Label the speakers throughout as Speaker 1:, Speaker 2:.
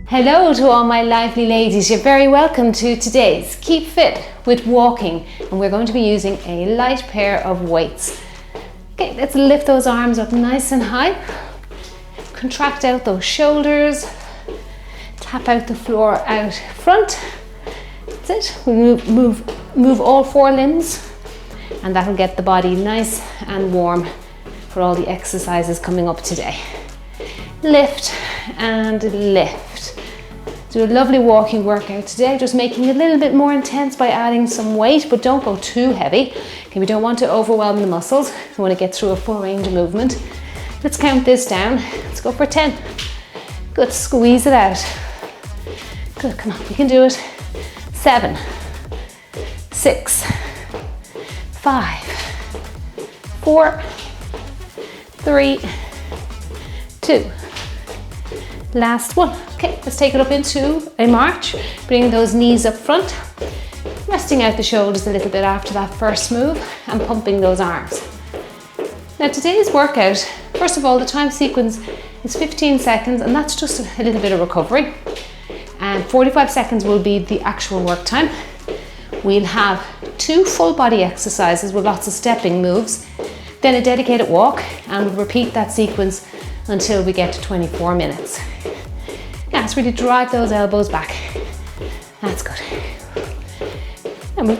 Speaker 1: Hello to all my lively ladies, you're very welcome to today's Keep Fit with Walking, and we're going to be using a light pair of weights. Okay, let's lift those arms up nice and high, contract out those shoulders, tap out the floor out front. That's it. We move all four limbs, and that'll get the body nice and warm for all the exercises coming up today. Lift and lift. Do a lovely walking workout today, just making it a little bit more intense by adding some weight, but don't go too heavy. Okay, we don't want to overwhelm the muscles. We want to get through a full range of movement. Let's count this down. Let's go for 10. Good, squeeze it out. Good, come on, we can do it. 7, 6, 5, 4, 3, 2. Last one. Okay, let's take it up into a march. Bring those knees up front, resting out the shoulders a little bit after that first move and pumping those arms. Now today's workout, first of all, the time sequence is 15 seconds, and that's just a little bit of recovery. And 45 seconds will be the actual work time. We'll have 2 full body exercises with lots of stepping moves, then a dedicated walk, and we'll repeat that sequence until we get to 24 minutes. Now let's really drive those elbows back. That's good. And we'll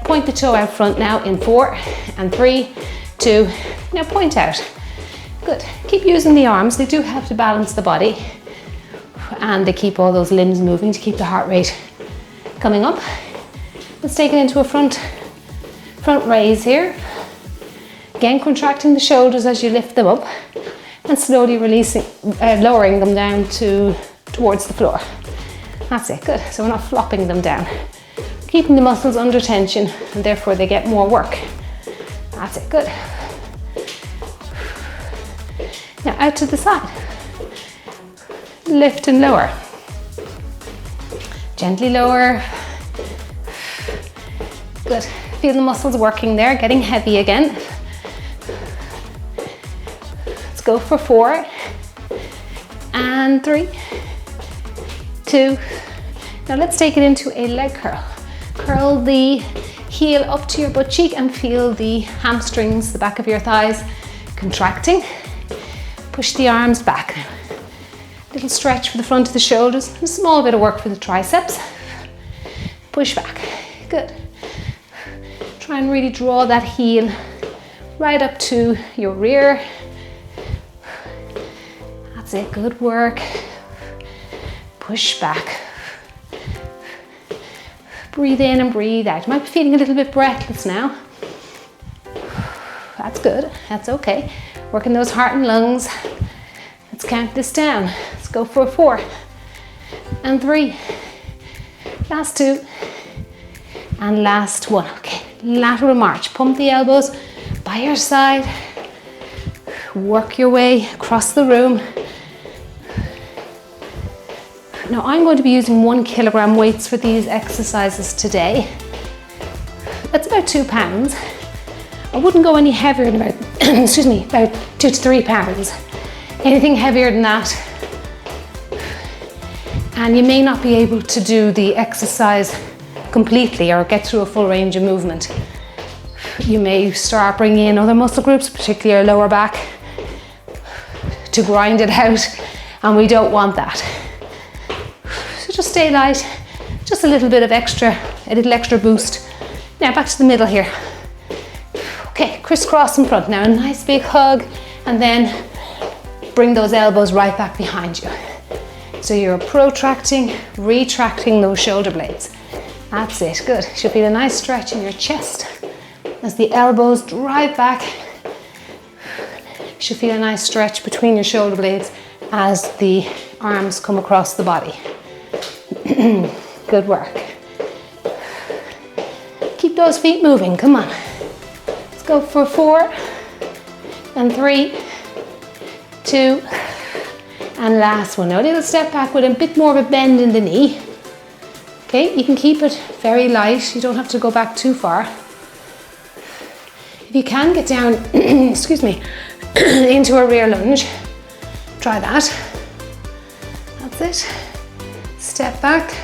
Speaker 1: point the toe out front now in 4 and 3, 2. Now point out. Good. Keep using the arms. They do have to balance the body, and they keep all those limbs moving to keep the heart rate coming up. Let's take it into a front raise here. Again, contracting the shoulders as you lift them up, and slowly lowering them down towards the floor. That's it, good. So we're not flopping them down. Keeping the muscles under tension, and therefore they get more work. That's it, good. Now out to the side. Lift and lower. Gently lower. Good. Feel the muscles working there, getting heavy again. Go for 4 and 3, 2. Now let's take it into a leg curl. Curl the heel up to your butt cheek and feel the hamstrings, the back of your thighs contracting. Push the arms back. Little stretch for the front of the shoulders. A small bit of work for the triceps. Push back. Good. Try and really draw that heel right up to your rear. That's it, good work. Push back. Breathe in and breathe out. You might be feeling a little bit breathless now. That's good, that's okay. Working those heart and lungs. Let's count this down. Let's go for 4 and 3. Last 2 and last 1. Okay, lateral march. Pump the elbows by your side. Work your way across the room. Now I'm going to be using 1 kilogram weights for these exercises today. That's about 2 pounds. I wouldn't go any heavier than about, about 2 to 3 pounds. Anything heavier than that, and you may not be able to do the exercise completely or get through a full range of movement. You may start bringing in other muscle groups, particularly your lower back, to grind it out, and we don't want that. Just stay light, just a little extra boost. Now back to the middle here. Okay, crisscross in front. Now a nice big hug, and then bring those elbows right back behind you. So you're protracting, retracting those shoulder blades. That's it, good. You should feel a nice stretch in your chest as the elbows drive back. You should feel a nice stretch between your shoulder blades as the arms come across the body. Good work. Keep those feet moving, come on. Let's go for 4 and 3, 2, and last one. Now a little step back with a bit more of a bend in the knee. Okay, you can keep it very light. You don't have to go back too far. If you can get down, excuse me, into a rear lunge, try that. That's it. Step back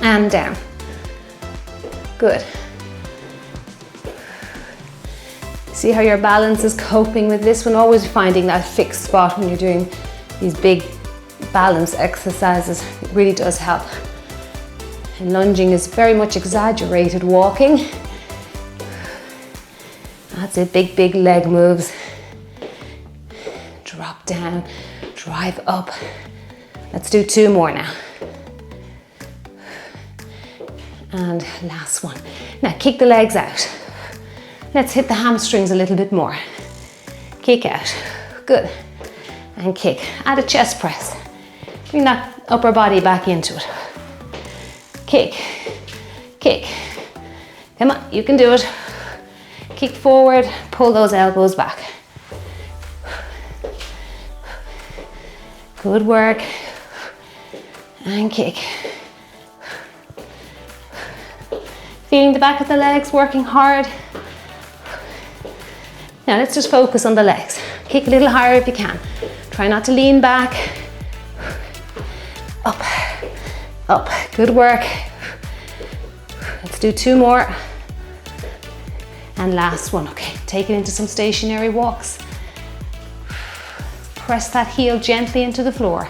Speaker 1: and down. Good. See how your balance is coping with this one, always finding that fixed spot when you're doing these big balance exercises. It really does help. And lunging is very much exaggerated walking. That's it, big leg moves. Drop down, drive up. Let's do 2 more now. And last one. Now kick the legs out. Let's hit the hamstrings a little bit more. Kick out, good. And kick, add a chest press. Bring that upper body back into it. Kick, kick. Come on, you can do it. Kick forward, pull those elbows back. Good work. And kick. Feeling the back of the legs, working hard. Now let's just focus on the legs. Kick a little higher if you can. Try not to lean back. Up, up, good work. Let's do 2 more. And last one, okay. Take it into some stationary walks. Press that heel gently into the floor.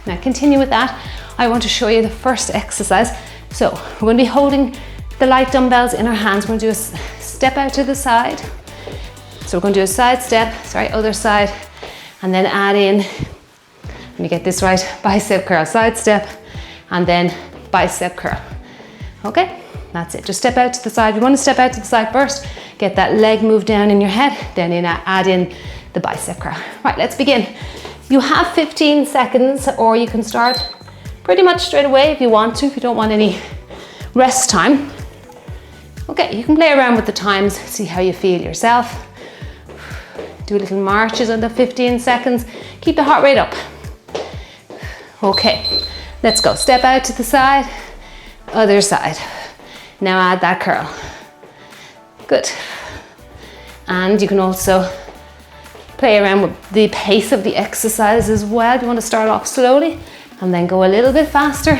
Speaker 1: Now continue with that. I want to show you the first exercise. So we're going to be holding the light dumbbells in our hands. We're going to do a step out to the side. So we're going to do a side step, other side, and then add in, let me get this right, bicep curl, side step, and then bicep curl. Okay, that's it. Just step out to the side. You want to step out to the side first, get that leg move down in your head, then add in the bicep curl. Right, let's begin. You have 15 seconds, or you can start pretty much straight away if you want to, if you don't want any rest time. Okay, you can play around with the times, see how you feel yourself. Do little marches on the 15 seconds. Keep the heart rate up. Okay, let's go. Step out to the side, other side. Now add that curl. Good. And you can also play around with the pace of the exercise as well. You want to start off slowly and then go a little bit faster.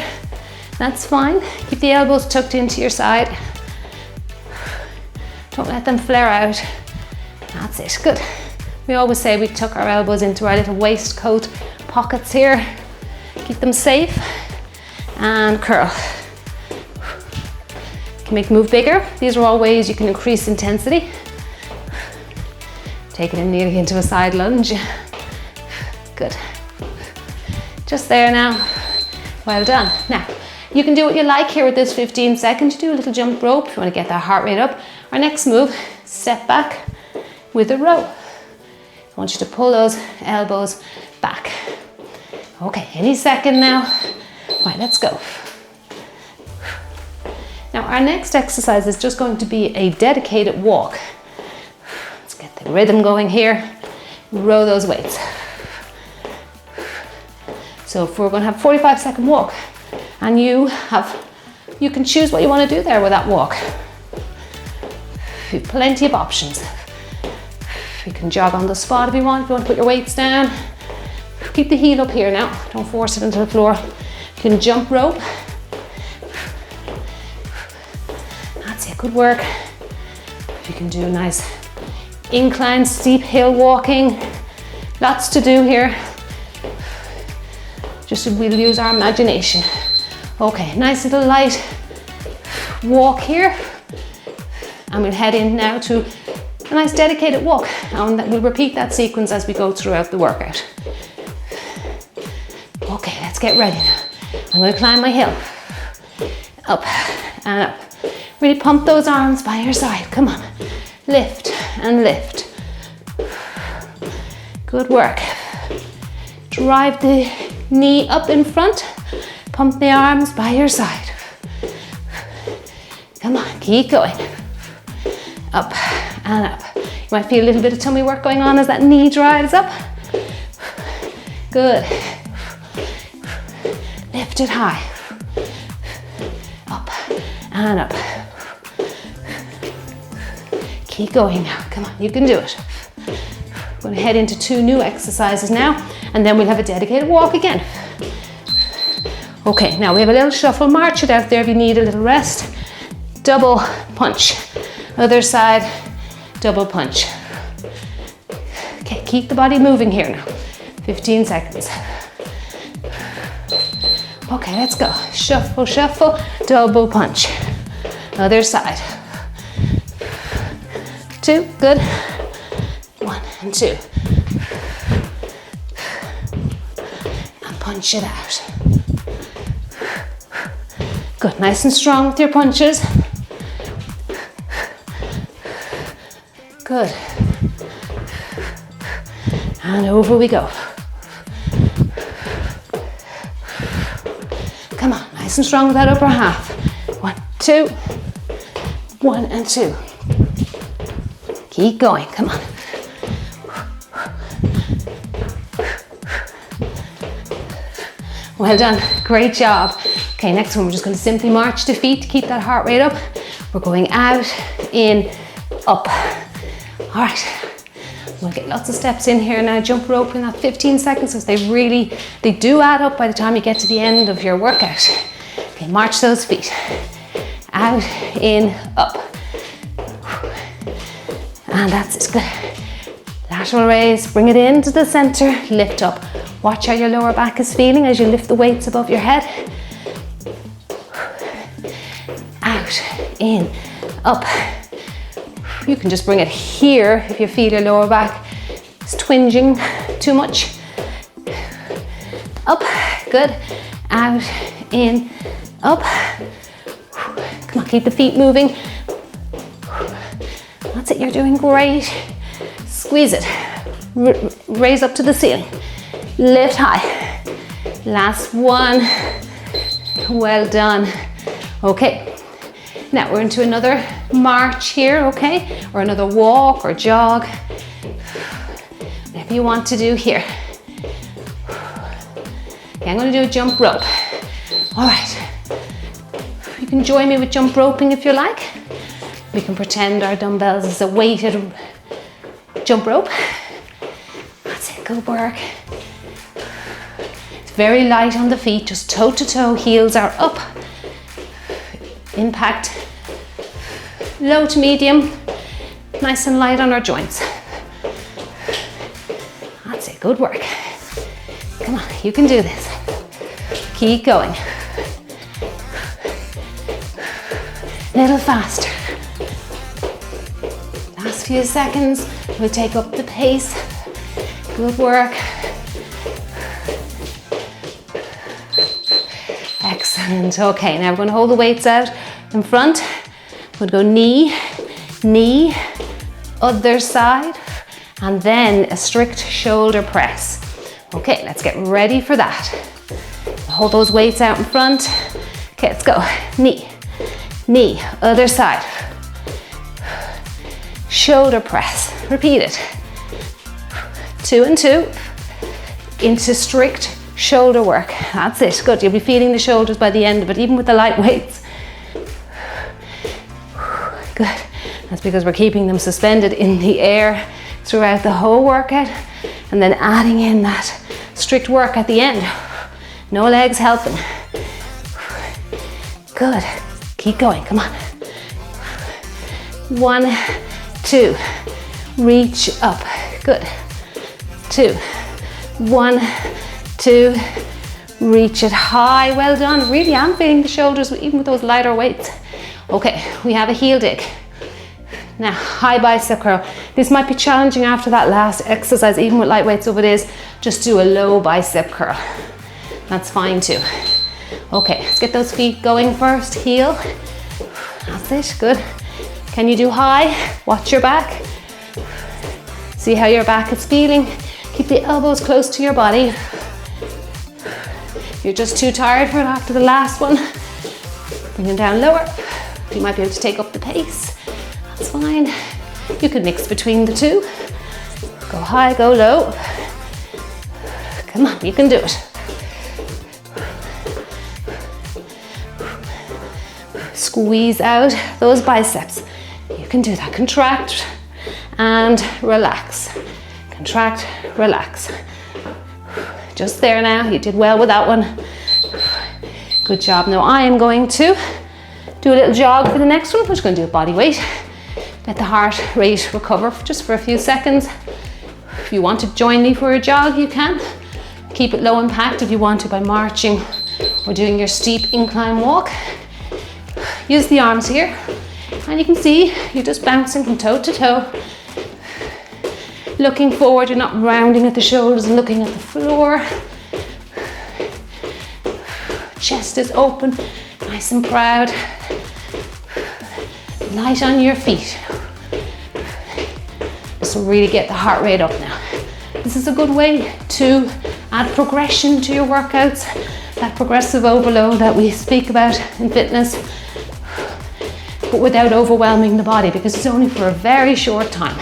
Speaker 1: That's fine. Keep the elbows tucked into your side. Don't let them flare out. That's it, good. We always say we tuck our elbows into our little waistcoat pockets here. Keep them safe. And curl. You can make the move bigger. These are all ways you can increase intensity. Take it in nearly into a side lunge. Good. Just there now. Well done. Now, you can do what you like here with this 15 seconds. You do a little jump rope if you want to get that heart rate up. Our next move, step back with a row. I want you to pull those elbows back. Okay, any second now. Right, let's go. Now, our next exercise is just going to be a dedicated walk. Let's get the rhythm going here. Row those weights. So if we're going to have a 45-second walk, and you can choose what you want to do there with that walk. You have plenty of options. You can jog on the spot if you want to put your weights down. Keep the heel up here now, don't force it into the floor. You can jump rope. That's it, good work. You can do a nice incline, steep hill walking. Lots to do here. Just so we'll use our imagination. Okay, nice little light walk here. And we'll head in now to a nice dedicated walk. And we'll repeat that sequence as we go throughout the workout. Okay, let's get ready now. I'm going to climb my hill. Up and up. Really pump those arms by your side. Come on. Lift and lift. Good work. Drive the knee up in front. Pump the arms by your side. Come on, keep going. Up and up. You might feel a little bit of tummy work going on as that knee drives up. Good. Lift it high. Up and up. Keep going now. Come on, you can do it. We're going to head into 2 new exercises now, and then we'll have a dedicated walk again. Okay, now we have a little shuffle. March it out there if you need a little rest. Double punch. Other side, double punch. Okay, keep the body moving here now. 15 seconds. Okay, let's go. Shuffle, shuffle, double punch. Other side. 2, good. 1 and 2. And punch it out. Good, nice and strong with your punches. Good. And over we go. Come on, nice and strong with that upper half. 1, 2. 1 and 2. Keep going, come on. Well done, great job. Okay, next one, we're just going to simply march the feet to keep that heart rate up. We're going out, in, up. All right, we'll get lots of steps in here now. Jump rope in that 15 seconds, because they do add up by the time you get to the end of your workout. Okay, march those feet. Out, in, up. And that's it, good. Lateral raise, bring it into the center, lift up. Watch how your lower back is feeling as you lift the weights above your head. Out, in, up. You can just bring it here if you feel your lower back is twinging too much. Up, good. Out, in, up. Come on, keep the feet moving. That's it, you're doing great. Squeeze it. Raise up to the ceiling. Lift high. Last one. Well done. Okay, now we're into another march here, okay? Or another walk or jog. Whatever you want to do here. Okay, I'm going to do a jump rope. All right. You can join me with jump roping if you like. We can pretend our dumbbells is a weighted jump rope. That's it, good work. It's very light on the feet, just toe to toe, heels are up. Impact, low to medium, nice and light on our joints. That's it, good work. Come on, you can do this. Keep going. A little faster. Last few seconds, we'll take up the pace. Good work. Excellent. Okay, now we're going to hold the weights out in front. We'll go knee, knee, other side, and then a strict shoulder press. Okay, let's get ready for that. Hold those weights out in front. Okay, let's go. Knee, knee, other side. Shoulder press. Repeat it. 2 and 2 into strict shoulder work. That's it. Good. You'll be feeling the shoulders by the end of it, even with the light weights. Good. That's because we're keeping them suspended in the air throughout the whole workout, and then adding in that strict work at the end. No legs helping. Good. Keep going. Come on. 1, 2. Reach up. Good. 2. 1, 2. Reach it high. Well done. Really am feeling the shoulders even with those lighter weights. Okay, we have a heel dig. Now, high bicep curl. This might be challenging after that last exercise, even with light weights. So if it is, just do a low bicep curl. That's fine too. Okay, let's get those feet going first. Heel. That's it. Good. Can you do high? Watch your back. See how your back is feeling. Keep the elbows close to your body. If you're just too tired for it after the last one, bring them down lower. You might be able to take up the pace. That's fine. You can mix between the two. Go high, go low. Come on, you can do it. Squeeze out those biceps. You can do that. Contract and relax. Contract, relax. Just there now, you did well with that one. Good job. Now I am going to do a little jog for the next one. We're just going to do a body weight. Let the heart rate recover just for a few seconds. If you want to join me for a jog, you can. Keep it low impact if you want to by marching or doing your steep incline walk. Use the arms here. And you can see you're just bouncing from toe to toe. Looking forward, you're not rounding at the shoulders and looking at the floor. Chest is open, nice and proud. Light on your feet. This will really get the heart rate up now. This is a good way to add progression to your workouts, that progressive overload that we speak about in fitness, but without overwhelming the body, because it's only for a very short time.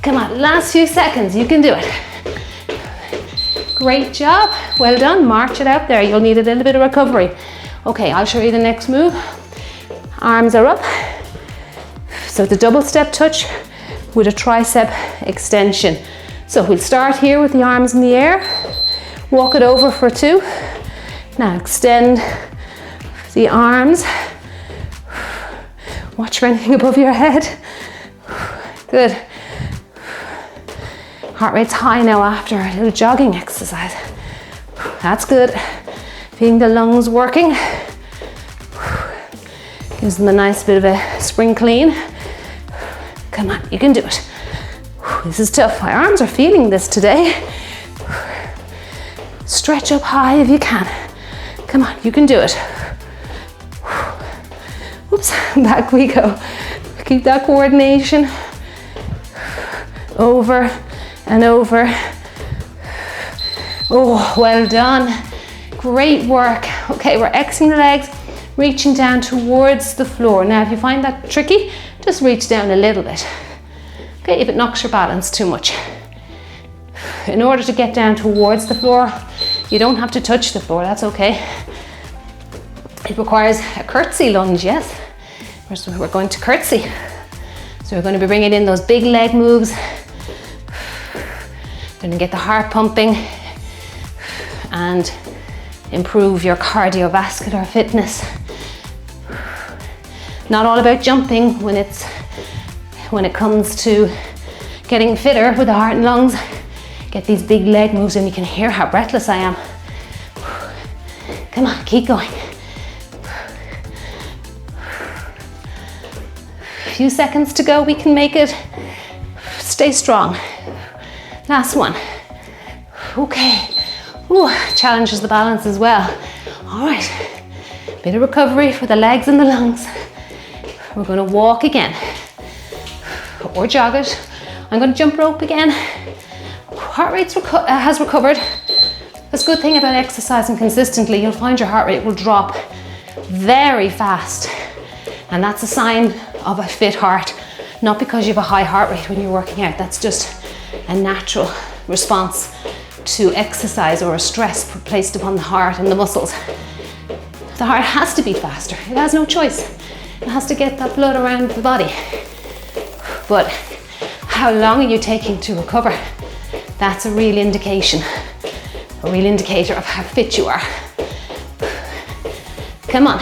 Speaker 1: Come on, last few seconds, you can do it. Great job, well done, march it out there. You'll need a little bit of recovery. Okay, I'll show you the next move. Arms are up. So it's a double step touch with a tricep extension. So we'll start here with the arms in the air, walk it over for 2. Now extend the arms. Watch for anything above your head. Good. Heart rate's high now after a little jogging exercise. That's good. Feeling the lungs working. Gives them a nice bit of a spring clean. Come on, you can do it. This is tough. My arms are feeling this today. Stretch up high if you can. Come on, you can do it. Oops, back we go. Keep that coordination. Over and over. Oh, well done. Great work. Okay, we're Xing the legs, reaching down towards the floor. Now, if you find that tricky, just reach down a little bit. Okay, if it knocks your balance too much. In order to get down towards the floor, you don't have to touch the floor, that's okay. It requires a curtsy lunge, yes? We're going to curtsy. So we're going to be bringing in those big leg moves. Going to get the heart pumping and improve your cardiovascular fitness. Not all about jumping when it comes to getting fitter with the heart and lungs. Get these big leg moves and you can hear how breathless I am. Come on, keep going. A few seconds to go, we can make it. Stay strong. Last one. Okay. Ooh, challenges the balance as well. All right. Bit of recovery for the legs and the lungs. We're going to walk again. Or jog it. I'm going to jump rope again. Heart rate has recovered. That's a good thing about exercising consistently. You'll find your heart rate will drop very fast. And that's a sign of a fit heart. Not because you have a high heart rate when you're working out. That's just a natural response to exercise or a stress placed upon the heart and the muscles. The heart has to beat faster. It has no choice. It has to get that blood around the body. But how long are you taking to recover? That's a real indication, a real indicator of how fit you are. Come on.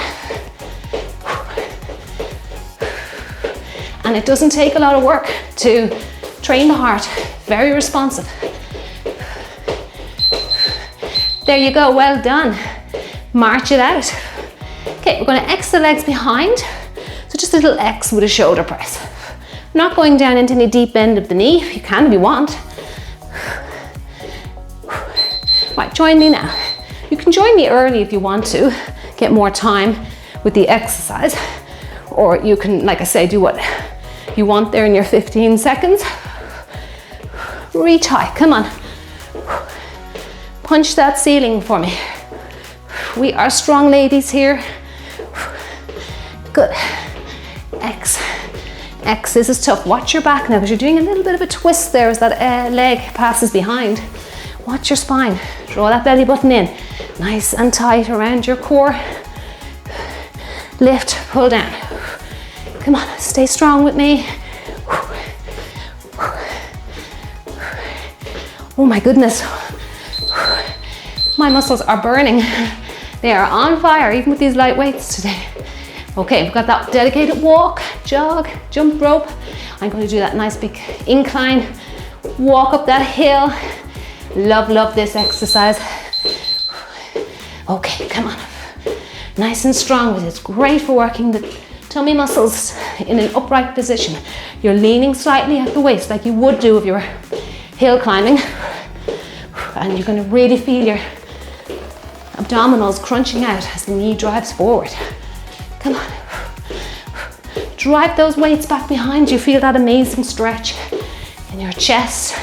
Speaker 1: And it doesn't take a lot of work to train the heart. Very responsive. There you go, well done. March it out. Okay, we're going to X the legs behind. So just a little X with a shoulder press. Not going down into any deep bend of the knee. You can if you want. Right, join me now. You can join me early if you want to. Get more time with the exercise. Or you can, like I say, do what you want there in your 15 seconds. Reach high, come on. Punch that ceiling for me. We are strong ladies here. Good. X. X, this is tough. Watch your back now because you're doing a little bit of a twist there as that leg passes behind. Watch your spine. Draw that belly button in. Nice and tight around your core. Lift, pull down. Come on, stay strong with me. Oh my goodness. My muscles are burning. They are on fire, even with these light weights today. Okay, we've got that dedicated walk, jog, jump rope. I'm going to do that nice big incline, walk up that hill. Love, love this exercise. Okay, come on. Nice and strong with it. It's great for working the tummy muscles in an upright position. You're leaning slightly at the waist like you would do if you were hill climbing. And you're going to really feel your abdominals crunching out as the knee drives forward. Come on. Drive those weights back behind you. Feel that amazing stretch in your chest,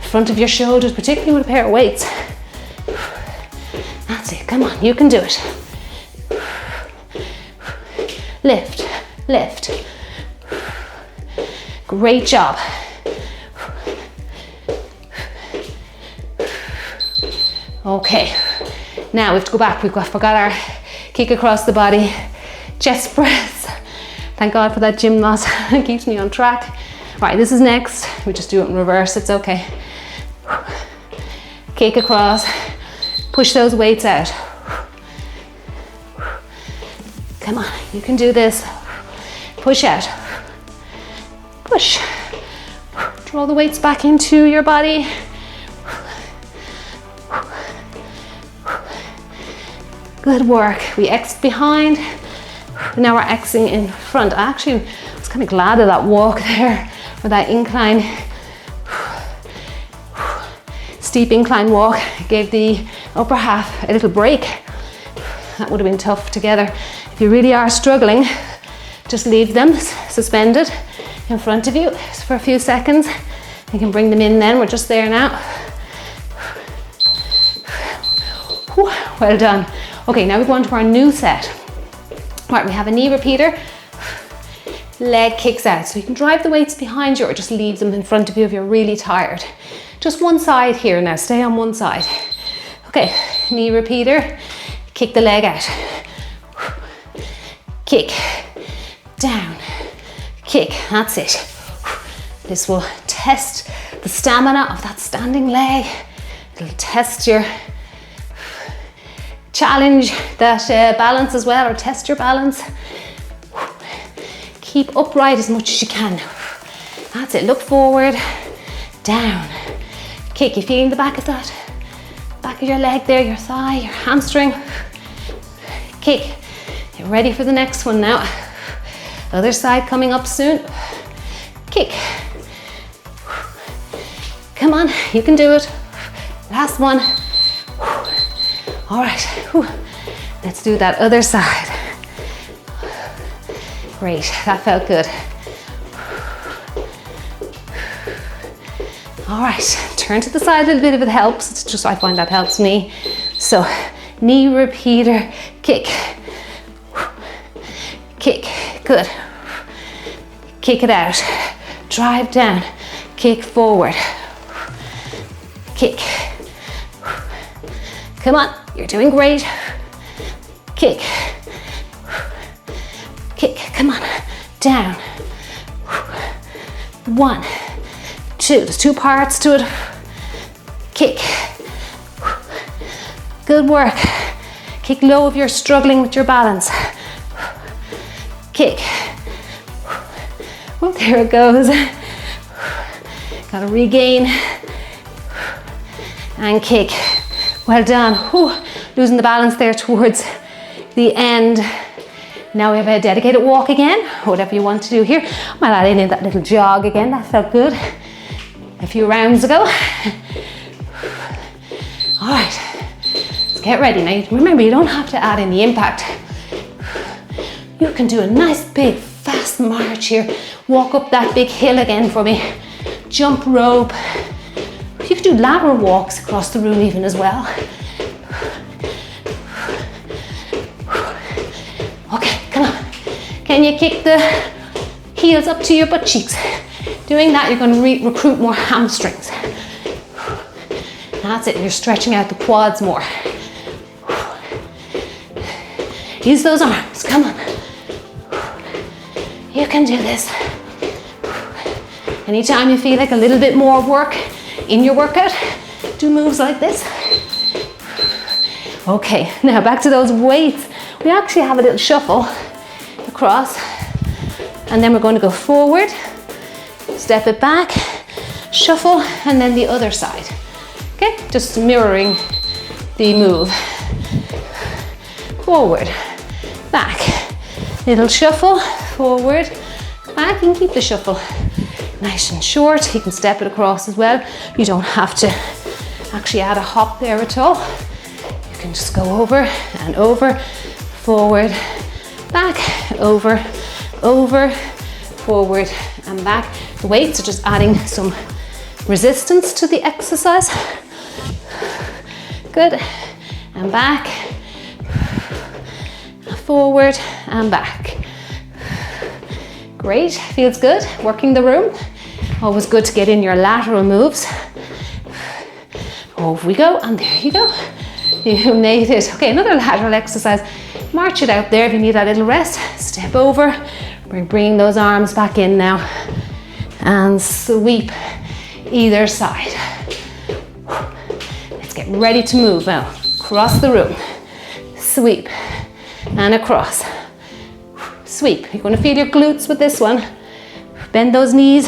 Speaker 1: front of your shoulders, particularly with a pair of weights. That's it. Come on, you can do it. Lift, lift. Great job. Okay, now we have to go back. We've forgot our kick across the body, chest press. Thank God for that gym mat. It keeps me on track. Right, this is next. We just do it in reverse. It's okay. Kick across. Push those weights out. Come on, you can do this. Push out. Push. Draw the weights back into your body. Good work. We X behind. Now we're Xing in front. I actually was kind of glad of that walk there, or that incline, steep incline walk. It gave the upper half a little break. That would have been tough together. If you really are struggling, just leave them suspended in front of you for a few seconds. You can bring them in then. We're just there now. Well done. Okay, now we go on to our new set. Right, we have a knee repeater, leg kicks out. So you can drive the weights behind you or just leave them in front of you if you're really tired. Just one side here now, stay on one side. Okay, knee repeater, kick the leg out. Kick, down, kick, that's it. This will test the stamina of that standing leg. It'll test your challenge that balance as well, or test your balance. Keep upright as much as you can. That's it, look forward, down, kick. You feeling the back of that? Back of your leg there, your thigh, your hamstring. Kick. Get ready for the next one now. Other side coming up soon. Kick. Come on, you can do it. Last one. All right, let's do that other side. Great, that felt good. All right, turn to the side a little bit if it helps. It's just, I find that helps me. So, knee repeater, kick. Kick, good. Kick it out. Drive down, kick forward. Kick. Come on, you're doing great. Kick. Kick, come on, down. 1, 2, there's 2 parts to it. Kick. Good work. Kick low if you're struggling with your balance. Kick. Oh, there it goes. Gotta regain. And kick. Well done. Whew. Losing the balance there towards the end. Now we have a dedicated walk again, whatever you want to do here. I might add in that little jog again, that felt good a few rounds ago. All right, let's get ready. Now remember, you don't have to add in the impact. You can do a nice big fast march here. Walk up that big hill again for me. Jump rope. You can do lateral walks across the room even as well. Okay, come on. Can you kick the heels up to your butt cheeks? Doing that, you're going to recruit more hamstrings. That's it, you're stretching out the quads more. Use those arms, come on. You can do this. Anytime you feel like a little bit more work in your workout, do moves like this. Okay, now back to those weights. We actually have a little shuffle across, and then we're going to go forward, step it back, shuffle, and then the other side. Okay, just mirroring the move. Forward, back, little shuffle, forward, back. You can keep the shuffle nice and short. You can step it across as well. You don't have to actually add a hop there at all. You can just go over and over, forward, back, over, over, forward and back. The weights are just adding some resistance to the exercise. Good, and back, forward and back. Great, feels good, working the room. Always good to get in your lateral moves. Over we go, and there you go. You made it. Okay, another lateral exercise. March it out there if you need a little rest. Step over, we're bringing those arms back in now. And sweep either side. Let's get ready to move now. Across the room. Sweep and across. Sweep. You're going to feel your glutes with this one. Bend those knees.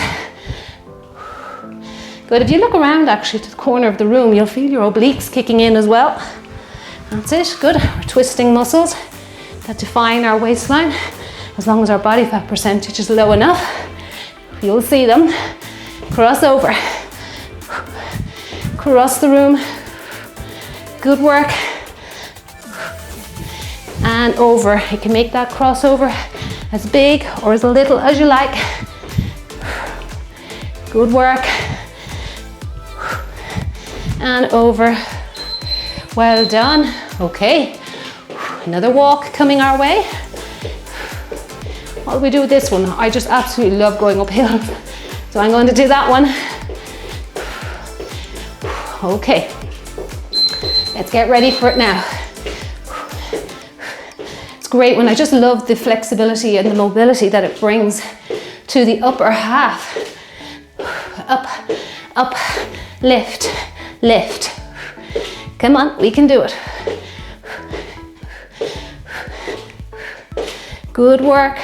Speaker 1: Good. If you look around actually to the corner of the room, you'll feel your obliques kicking in as well. That's it. Good. We're twisting muscles that define our waistline. As long as our body fat percentage is low enough, you'll see them. Cross over. Cross the room. Good work. And over. You can make that crossover as big or as little as you like. Good work. And over. Well done. Okay. Another walk coming our way. What do we do with this one? I just absolutely love going uphill. So I'm going to do that one. Okay. Let's get ready for it now. It's great when I just love the flexibility and the mobility that it brings to the upper half. Up, up, lift, lift. Come on, we can do it. Good work.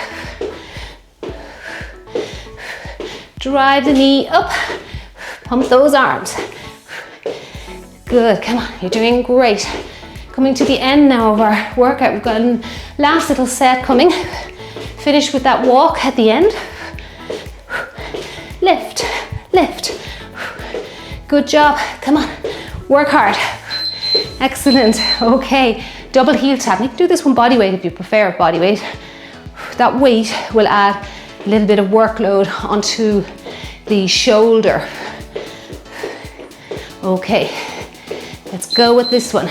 Speaker 1: Drive the knee up. Pump those arms. Good, come on, you're doing great. Coming to the end now of our workout. We've got a last little set coming. Finish with that walk at the end. Lift, lift. Good job, come on, work hard. Excellent, okay. Double heel tap. You can do this one body weight if you prefer body weight. That weight will add a little bit of workload onto the shoulder. Okay, let's go with this one.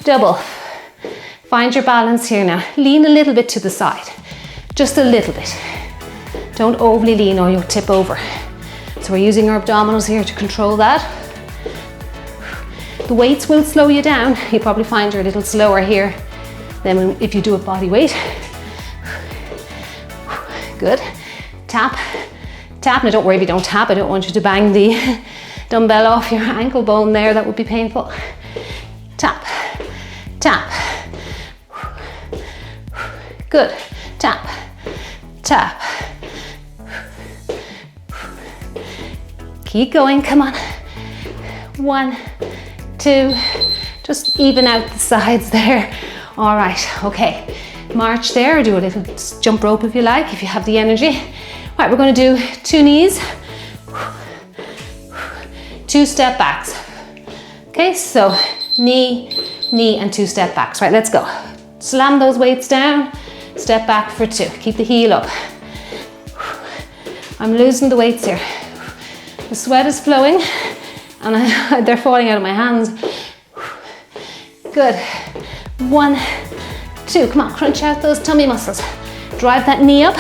Speaker 1: Double. Find your balance here now. Lean a little bit to the side, just a little bit. Don't overly lean or you'll tip over. So we're using our abdominals here to control that. The weights will slow you down. You'll probably find you're a little slower here than if you do a body weight. Good. Tap, tap. Now don't worry if you don't tap. I don't want you to bang the dumbbell off your ankle bone there. That would be painful. Tap, tap. Good. Tap, tap. Keep going, come on. 1, 2, just even out the sides there. All right, okay. March there, do a little jump rope if you like, if you have the energy. Right, we're gonna do 2 knees, 2 step backs. Okay, so knee, knee, and 2 step backs. Right, let's go. Slam those weights down, step back for 2. Keep the heel up. I'm losing the weights here. The sweat is flowing and they're falling out of my hands. Good. 1, 2, come on, crunch out those tummy muscles. Drive that knee up,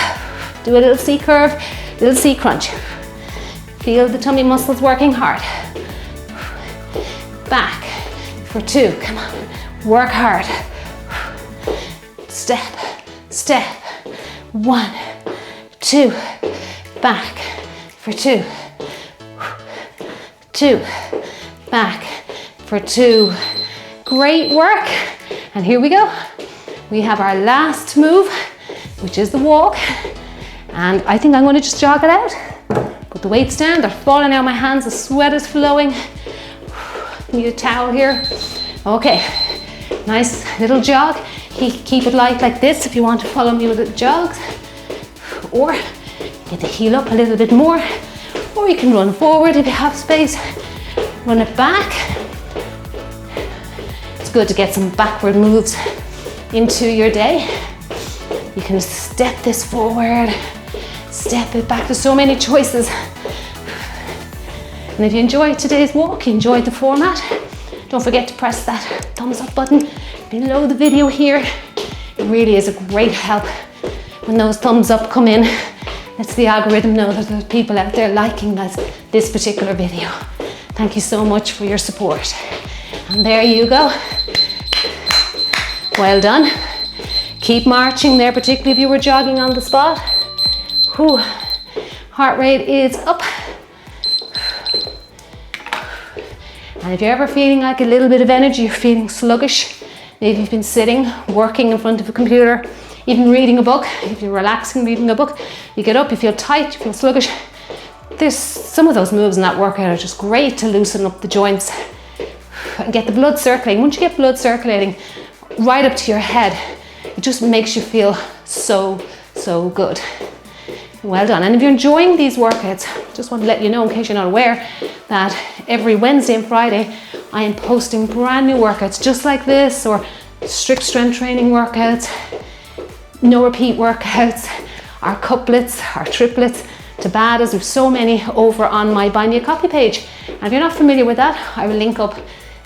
Speaker 1: do a little C curve, little C crunch. Feel the tummy muscles working hard. Back for 2, come on, work hard. Step, step, 1, 2, back for 2, 2, back for 2. Great work. And here we go. We have our last move, which is the walk. And I think I'm going to just jog it out. Put the weights down, they're falling out of my hands, the sweat is flowing. Need a towel here. Okay, nice little jog. Keep it light like this if you want to follow me with the jogs. Or get the heel up a little bit more. Or you can run forward if you have space. Run it back. It's good to get some backward moves into your day. You can step this forward, step it back. There's so many choices. And if you enjoyed today's walk, you enjoyed the format, don't forget to press that thumbs up button below the video here. It really is a great help when those thumbs up come in. Lets the algorithm know that there's people out there liking this particular video. Thank you so much for your support. And there you go. Well done. Keep marching there, particularly if you were jogging on the spot. Whew. Heart rate is up. And if you're ever feeling like a little bit of energy, you're feeling sluggish, maybe you've been sitting, working in front of a computer, even reading a book, if you're relaxing reading a book, you get up, you feel tight, you feel sluggish. There's some of those moves in that workout are just great to loosen up the joints and get the blood circulating. Once you get blood circulating right up to your head, it just makes you feel so good. Well done. And if you're enjoying these workouts, just want to let you know, in case you're not aware, that every Wednesday and Friday I am posting brand new workouts just like this, or strict strength training workouts, no repeat workouts, our couplets, our triplets, Tabatas. We've so many over on my Buy Me a Coffee page. And if you're not familiar with that, I will link up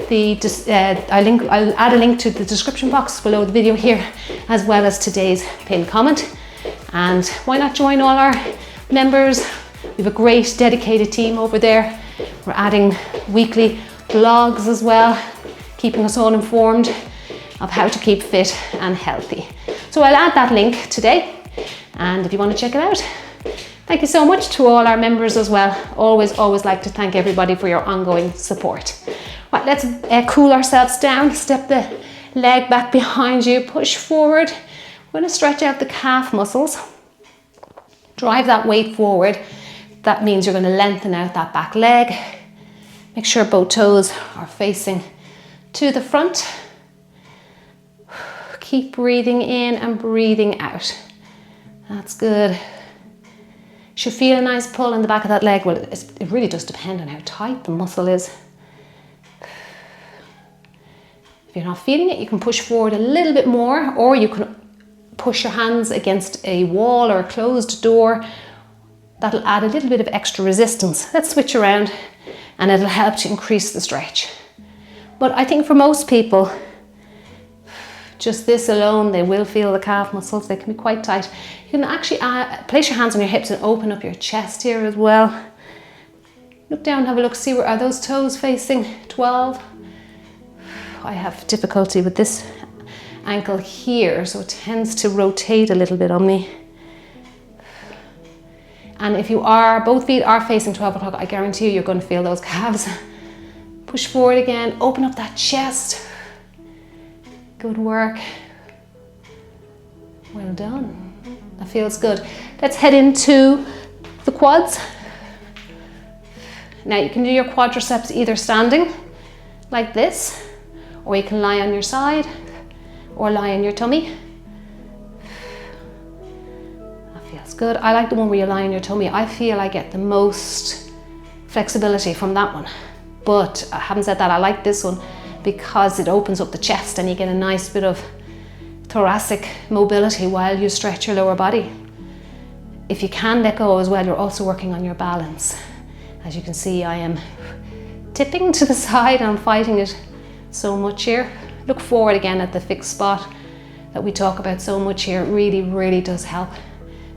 Speaker 1: I'll add a link to the description box below the video here, as well as today's pinned comment. And why not join all our members? We have a great dedicated team over there. We're adding weekly blogs as well, keeping us all informed of how to keep fit and healthy. So I'll add that link today, and if you want to check it out. Thank you so much to all our members as well. Always like to thank everybody for your ongoing support. Right, let's cool ourselves down. Step the leg back behind you, push forward. We're going to stretch out the calf muscles. Drive that weight forward. That means you're going to lengthen out that back leg. Make sure both toes are facing to the front. Keep breathing in and breathing out. That's good. Should feel a nice pull in the back of that leg. Well, it really does depend on how tight the muscle is. If you're not feeling it, you can push forward a little bit more, or you can push your hands against a wall or a closed door. That'll add a little bit of extra resistance. Let's switch around, and it'll help to increase the stretch. But I think for most people, just this alone, they will feel the calf muscles. They can be quite tight. You can actually place your hands on your hips and open up your chest here as well. Look down, have a look, see where are those toes facing 12. I have difficulty with this ankle here, so it tends to rotate a little bit on me. And if both feet are facing 12 o'clock, I guarantee you're going to feel those calves. Push forward again, open up that chest. Good work. Well done. That feels good. Let's head into the quads. Now you can do your quadriceps either standing like this, or you can lie on your side or lie on your tummy. That feels good. I like the one where you lie on your tummy. I feel I get the most flexibility from that one. But I haven't said that, I like this one because it opens up the chest and you get a nice bit of thoracic mobility while you stretch your lower body. If you can let go as well, you're also working on your balance. As you can see, I am tipping to the side. I'm fighting it so much here. Look forward again at the fixed spot that we talk about so much here. It really does help.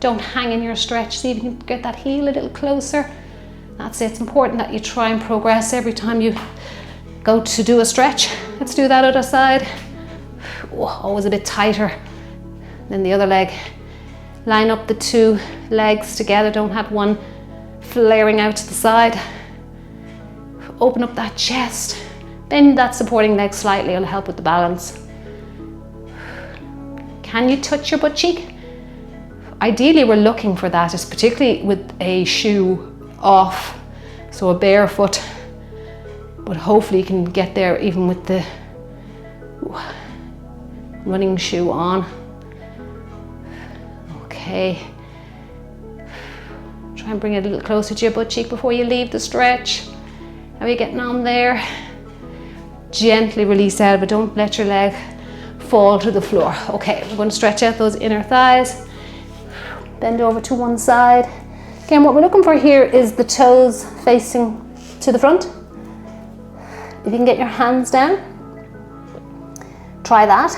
Speaker 1: Don't hang in your stretch. See if you can get that heel a little closer. That's it. It's important that you try and progress every time you go to do a stretch. Let's do that other side. Oh, always a bit tighter than the other leg. Line up the two legs together. Don't have one flaring out to the side. open up that chest. Bend that supporting leg slightly, it'll help with the balance. Can you touch your butt cheek? Ideally, we're looking for that, is particularly with a shoe off, so a barefoot, but hopefully you can get there even with the running shoe on. Okay. Try and bring it a little closer to your butt cheek before you leave the stretch. How are you getting on there? Gently release out, but don't let your leg fall to the floor. Okay, we're going to stretch out those inner thighs. Bend over to one side. Again, what we're looking for here is the toes facing to the front. If you can get your hands down, try that.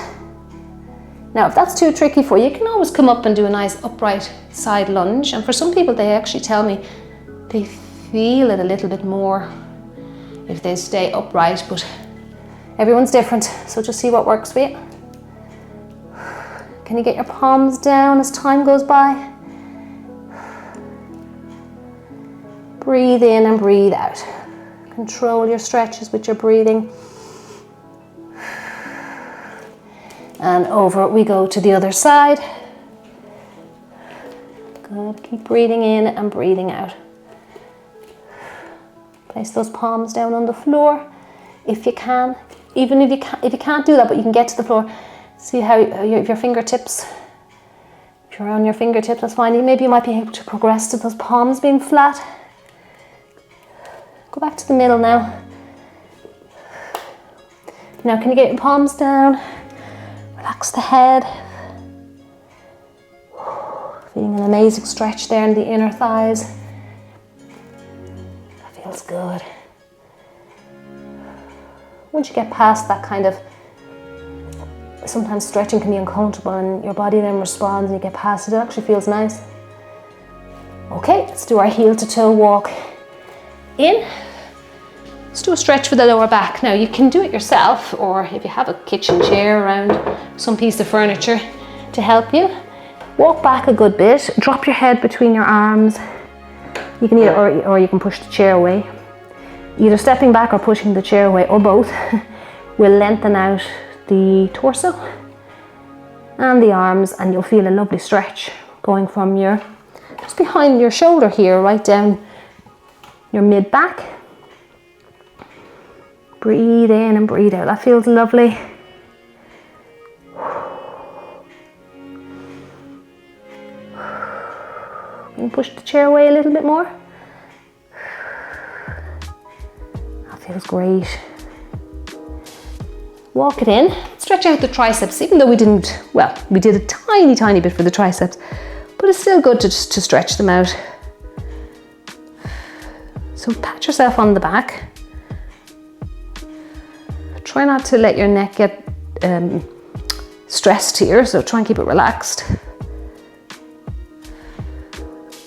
Speaker 1: Now, if that's too tricky for you, you can always come up and do a nice upright side lunge. And for some people, they actually tell me they feel it a little bit more if they stay upright, but everyone's different, so just see what works for you. Can you get your palms down as time goes by? Breathe in and breathe out. Control your stretches with your breathing. And over we go to the other side. Good, keep breathing in and breathing out. Place those palms down on the floor if you can. Even if you can't do that, but you can get to the floor. See how your fingertips, if you're on your fingertips, that's fine. Maybe you might be able to progress to those palms being flat. Go back to the middle now. Now, can you get your palms down? Relax the head. Feeling an amazing stretch there in the inner thighs. That feels good. Once you get past that kind of, sometimes stretching can be uncomfortable and your body then responds and you get past it, it actually feels nice. Okay, let's do our heel to toe walk in. Let's do a stretch for the lower back. Now you can do it yourself, or if you have a kitchen chair around, some piece of furniture to help you. Walk back a good bit, drop your head between your arms. You can either, or you can push the chair away. Either stepping back or pushing the chair away, or both, will lengthen out the torso and the arms, and you'll feel a lovely stretch going from your, just behind your shoulder here, right down your mid back. Breathe in and breathe out. That feels lovely. And push the chair away a little bit more. That feels great. Walk it in. Stretch out the triceps, even though we didn't, well, we did a tiny bit for the triceps, but it's still good to stretch them out. So pat yourself on the back. Try not to let your neck get stressed here, so try and keep it relaxed.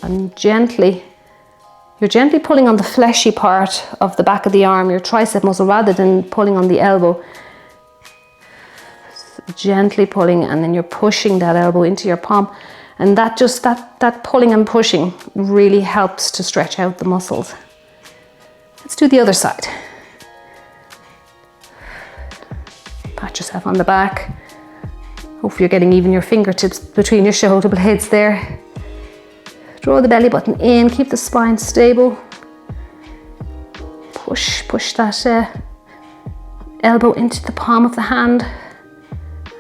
Speaker 1: And you're gently pulling on the fleshy part of the back of the arm, your tricep muscle, rather than pulling on the elbow. So gently pulling, and then you're pushing that elbow into your palm. And that pulling and pushing really helps to stretch out the muscles. Let's do the other side. Pat yourself on the back. Hopefully you're getting even your fingertips between your shoulder blades there. Draw the belly button in, keep the spine stable. Push that elbow into the palm of the hand.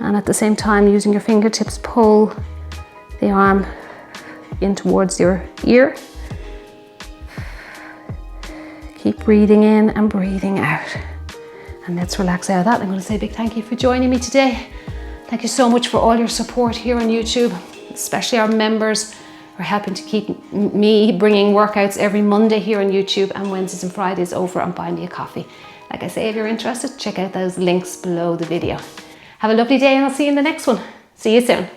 Speaker 1: And at the same time, using your fingertips, pull the arm in towards your ear. Keep breathing in and breathing out. And let's relax out of that. I'm going to say a big thank you for joining me today. Thank you so much for all your support here on YouTube, especially our members are helping to keep me bringing workouts every Monday here on YouTube, and Wednesdays and Fridays over on Buy Me a Coffee. Like I say, if you're interested, check out those links below the video. Have a lovely day, and I'll see you in the next one. See you soon.